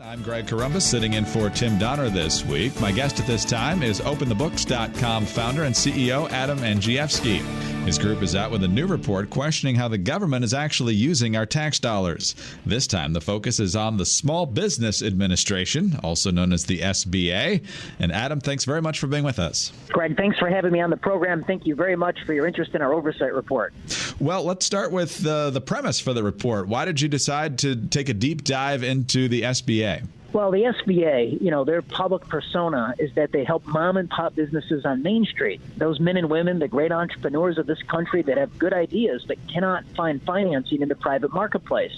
I'm Greg Corombos, sitting in for Tim Donner this week. My guest at this time is OpenTheBooks.com founder and CEO Adam Andrzejewski. His group is out with a new report questioning how the government is actually using our tax dollars. This time, the focus is on the Small Business Administration, also known as the SBA. And Adam, thanks very much for being with us. Greg, thanks for having me on the program. Thank you very much for your interest in our oversight report. Well, let's start with the premise for the report. Why did you decide to take a deep dive into the SBA? Well, the SBA, their public persona is that they help mom and pop businesses on Main Street. Those men and women, the great entrepreneurs of this country that have good ideas but cannot find financing in the private marketplace.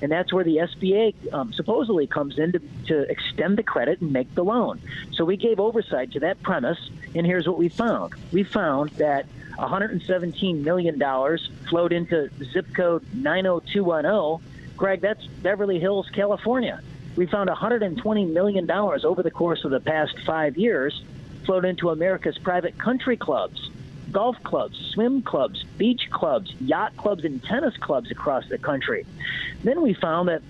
And that's where the SBA supposedly comes in to extend the credit and make the loan. So we gave oversight to that premise, and here's what we found. We found that $117 million flowed into zip code 90210. Greg, that's Beverly Hills, California. We found $120 million over the course of the past 5 years flowed into America's private country clubs, golf clubs, swim clubs, beach clubs, yacht clubs, and tennis clubs across the country. Then we found that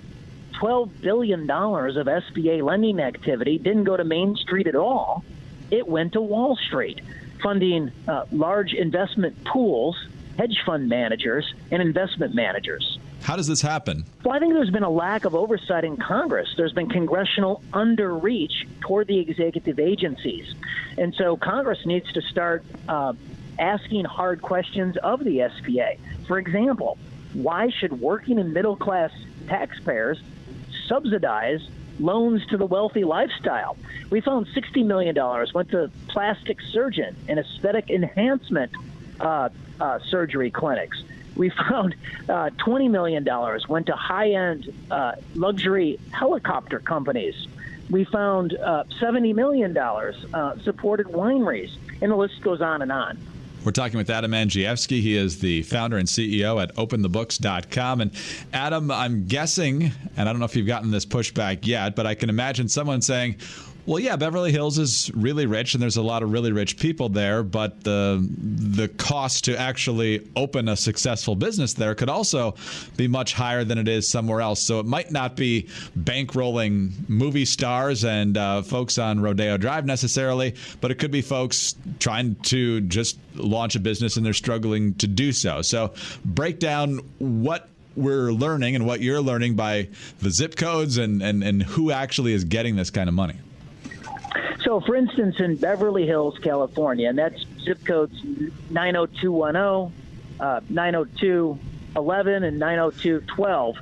$12 billion of SBA lending activity didn't go to Main Street at all. It went to Wall Street, funding large investment pools, hedge fund managers, and investment managers. How does this happen? Well, I think there's been a lack of oversight in Congress. There's been congressional underreach toward the executive agencies. And so Congress needs to start asking hard questions of the SBA. For example, why should working and middle-class taxpayers subsidize loans to the wealthy lifestyle? We found $60 million went to plastic surgeon and aesthetic enhancement surgery clinics. We found $20 million went to high-end luxury helicopter companies. We found $70 million supported wineries, and the list goes on and on. We're talking with Adam Andrzejewski. He is the founder and CEO at OpenTheBooks.com. And Adam, I'm guessing, and I don't know if you've gotten this pushback yet, but I can imagine someone saying, well, yeah, Beverly Hills is really rich, and there's a lot of really rich people there, but the cost to actually open a successful business there could also be much higher than it is somewhere else. So it might not be bankrolling movie stars and folks on Rodeo Drive necessarily, but it could be folks trying to just launch a business and they're struggling to do so. So break down what we're learning and what you're learning by the zip codes and who actually is getting this kind of money. So, for instance, in Beverly Hills, California, and that's zip codes 90210, 90211, and 90212,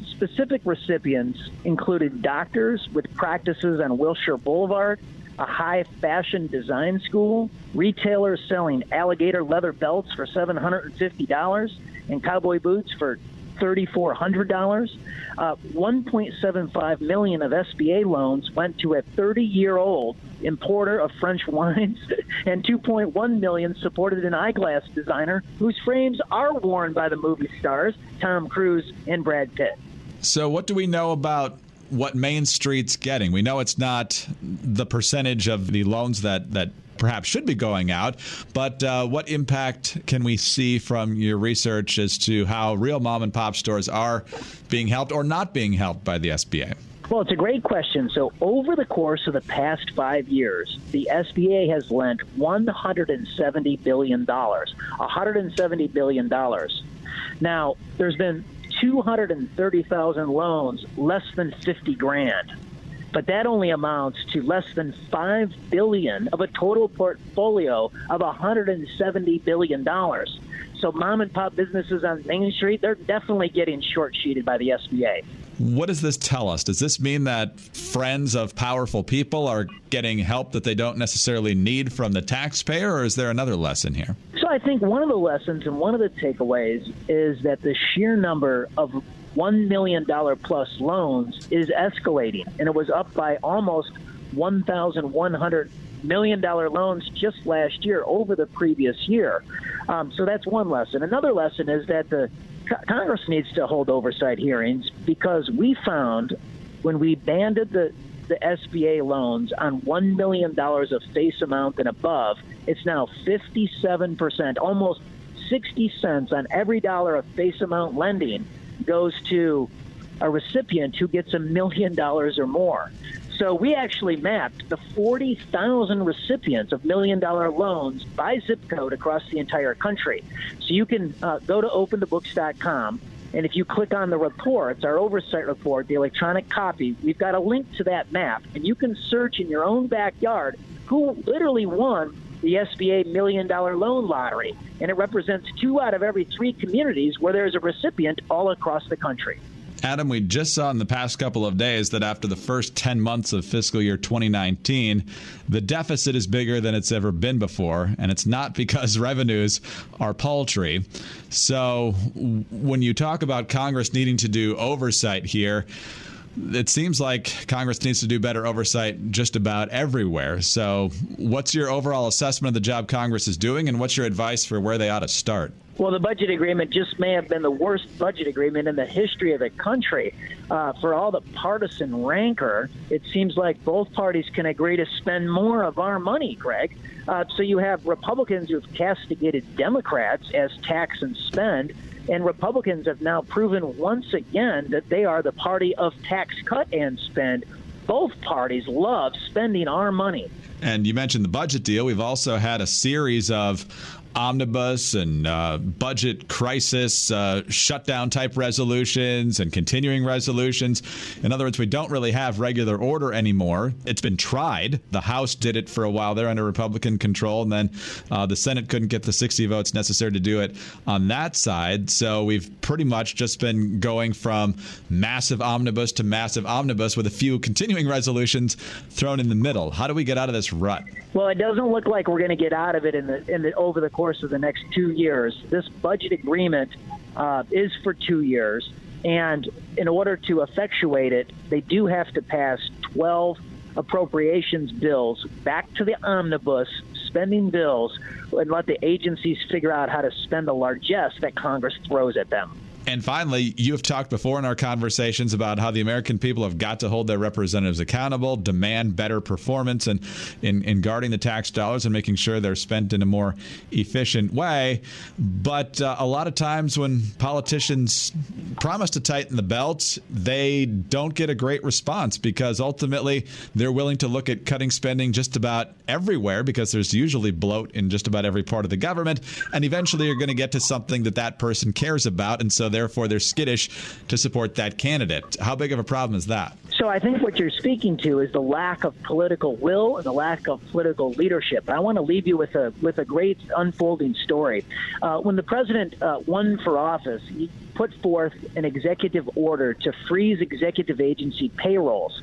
specific recipients included doctors with practices on Wilshire Boulevard, a high-fashion design school, retailers selling alligator leather belts for $750 and cowboy boots for $3,400. $1.75 million of SBA loans went to a 30-year-old importer of French wines, and $2.1 million supported an eyeglass designer whose frames are worn by the movie stars Tom Cruise and Brad Pitt. So what do we know about what Main Street's getting? We know it's not the percentage of the loans that perhaps should be going out, but what impact can we see from your research as to how real mom and pop stores are being helped or not being helped by the SBA? Well, it's a great question. So over the course of the past 5 years, the SBA has lent $170 billion. $170 billion. Now, there's been 230,000 loans less than $50,000. But that only amounts to less than $5 billion of a total portfolio of $170 billion. So mom and pop businesses on Main Street, they're definitely getting short-sheeted by the SBA. What does this tell us? Does this mean that friends of powerful people are getting help that they don't necessarily need from the taxpayer, or is there another lesson here? So I think one of the lessons and one of the takeaways is that the sheer number of $1 million plus loans is escalating, and it was up by almost 1,100 $1 million loans just last year over the previous year. So that's one lesson. Another lesson is that the Congress needs to hold oversight hearings, because we found when we banded the SBA loans on $1 million of face amount and above, it's now 57%, almost 60 cents on every dollar of face amount lending goes to a recipient who gets $1 million or more. So we actually mapped the 40,000 recipients of $1 million loans by zip code across the entire country. So you can go to openthebooks.com, and if you click on the reports, our oversight report, the electronic copy, we've got a link to that map, and you can search in your own backyard who literally won the SBA $1 million loan lottery. And it represents 2 out of every 3 communities where there's a recipient all across the country. Adam, we just saw in the past couple of days that after the first 10 months of fiscal year 2019, the deficit is bigger than it's ever been before, and it's not because revenues are paltry. So when you talk about Congress needing to do oversight here, it seems like Congress needs to do better oversight just about everywhere. So what's your overall assessment of the job Congress is doing, and what's your advice for where they ought to start? Well, the budget agreement just may have been the worst budget agreement in the history of the country. For all the partisan rancor, it seems like both parties can agree to spend more of our money, Greg. So you have Republicans who have castigated Democrats as tax and spend, and Republicans have now proven once again that they are the party of tax cut and spend. Both parties love spending our money. And you mentioned the budget deal. We've also had a series of omnibus and budget crisis shutdown type resolutions and continuing resolutions. In other words, we don't really have regular order anymore. It's been tried. The House did it for a while there under Republican control, and then the Senate couldn't get the 60 votes necessary to do it on that side. So we've pretty much just been going from massive omnibus to massive omnibus with a few continuing resolutions thrown in the middle. How do we get out of this rut? Well, it doesn't look like we're going to get out of it over the course of the next 2 years. This budget agreement is for 2 years, and in order to effectuate it, they do have to pass 12 appropriations bills back to the omnibus spending bills and let the agencies figure out how to spend the largesse that Congress throws at them. And finally, you have talked before in our conversations about how the American people have got to hold their representatives accountable, demand better performance in guarding the tax dollars and making sure they're spent in a more efficient way. But a lot of times when politicians promise to tighten the belt, they don't get a great response because ultimately they're willing to look at cutting spending just about everywhere because there's usually bloat in just about every part of the government. And eventually you're going to get to something that person cares about. And so therefore, they're skittish to support that candidate. How big of a problem is that? So I think what you're speaking to is the lack of political will and the lack of political leadership. I want to leave you with a great unfolding story. When the president won for office, he put forth an executive order to freeze executive agency payrolls.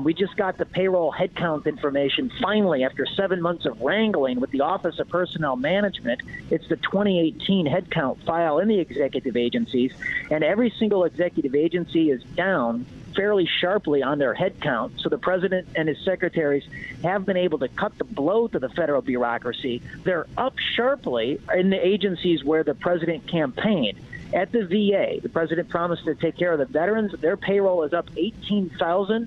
We just got the payroll headcount information finally after 7 months of wrangling with the Office of Personnel Management. It's the 2018 headcount file in the executive agencies, and every single executive agency is down fairly sharply on their headcount. So the president and his secretaries have been able to cut the blow to the federal bureaucracy. They're up sharply in the agencies where the president campaigned. At the VA, the president promised to take care of the veterans. Their payroll is up 18,000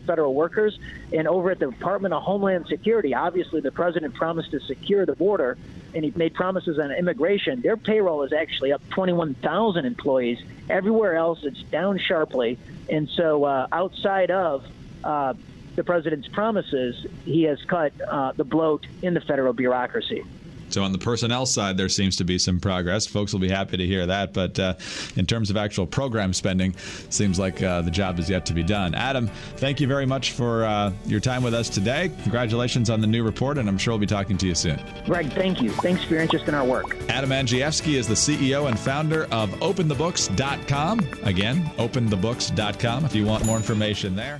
federal workers. And over at the Department of Homeland Security, obviously the president promised to secure the border, and he made promises on immigration. Their payroll is actually up 21,000 employees. Everywhere else, it's down sharply. And so outside of the president's promises, he has cut the bloat in the federal bureaucracy. So on the personnel side, there seems to be some progress. Folks will be happy to hear that. But in terms of actual program spending, seems like the job is yet to be done. Adam, thank you very much for your time with us today. Congratulations on the new report, and I'm sure we'll be talking to you soon. Greg, thank you. Thanks for your interest in our work. Adam Andrzejewski is the CEO and founder of openthebooks.com. Again, openthebooks.com if you want more information there.